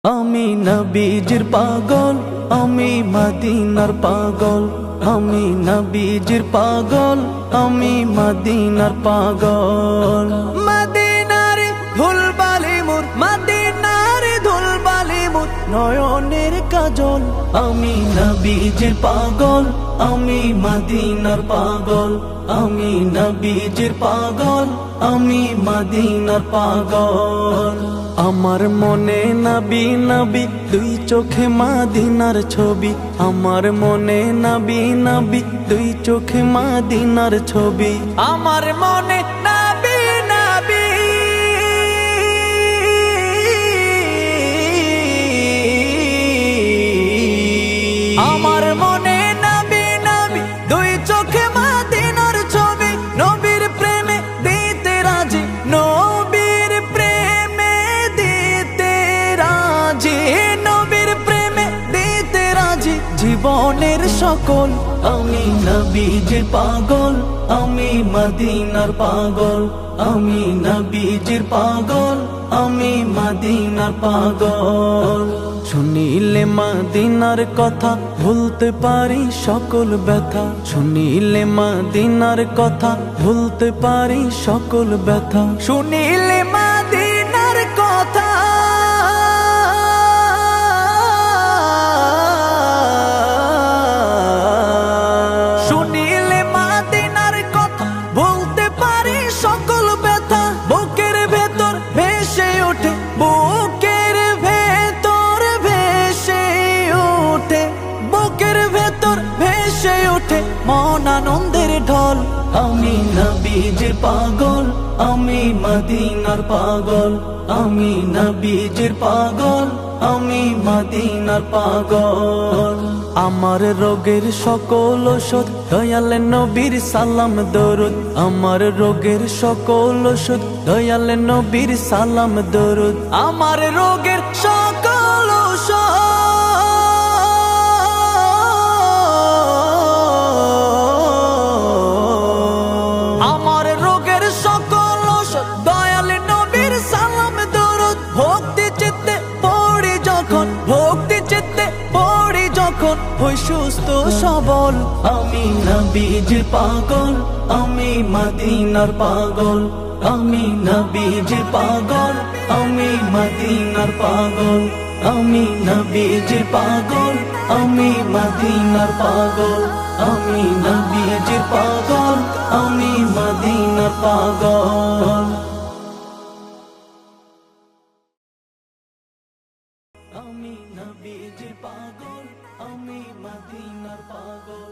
আমি নবীজির পাগল, আমি মদিনার পাগল। আমি নবীজির পাগল, আমি মদিনার পাগল। মদিনার ধুলবালি মোর, মদিনার ধুলবালি মোর নয়নের কাজল। আমি নবীজির পাগল, আমি মদিনার পাগল। আমি নবীজির পাগল, আমি মদিনার পাগল। আমার মনে নবী নবী, দুই চোখে মদিনার ছবি। আমার মনে নবী নবী, দুই চোখে মদিনার ছবি। আমার মনে নবী নবী, আমার মনে নবী নবী, দুই চোখে মদিনার ছবি। নবীর প্রেমে দিতে রাজি, নবীর প্রেমে দিতে রাজি, নবীর প্রেমে দিতে রাজি জীবনের সকল। আমি নবীজির পাগল, আমি মদিনার পাগল। আমি নবীজির পাগল, আমি মদিনার পাগল। শুনিলে মদিনার কথা ভুলতে পারি সকল ব্যথা। শুনিলে মদিনার কথা ভুলতে পারি সকল ব্যথা। শুনিলে মদিনার কথা, শুনিলে মদিনার কথা ভুলতে পারি সকল ব্যথা। বুকের ভেতর ভেসে ওঠে, বুকের ভেতর ভেসে ওঠে, বুকের ভেতর ভেসে ওঠে মন আনন্দের ঢল। আমি নবীজির পাগল, আমি মদিনার পাগল। আমি নবীজির পাগল, আমি মদিনার পাগল। আমার রোগের সকল ওষুধ দয়াল নবীর সালাম দরুদ। আমার রোগের সকল ওষুধ দয়াল নবীর সালাম দরুদ। আমার রোগের সকল ওষুধ, আমার রোগের সকল ওষুধ দয়াল নবীর সালাম দরুদ। ভক্তি চিত্তে পড়ি যখন, ভক্তি চিত্তে পড়ি যখন হই সুস্থ সবল। আমি নবীজির পাগল, আমি মদিনার পাগল। আমি নবীজির পাগল, আমি মদিনার পাগল। আমি নবীজির পাগল, আমি মদিনার পাগল। আমি নবীজির পাগল, আমি মদিনার পাগল। আমি নবীজির পাগল, আমি মদিনার পাগল।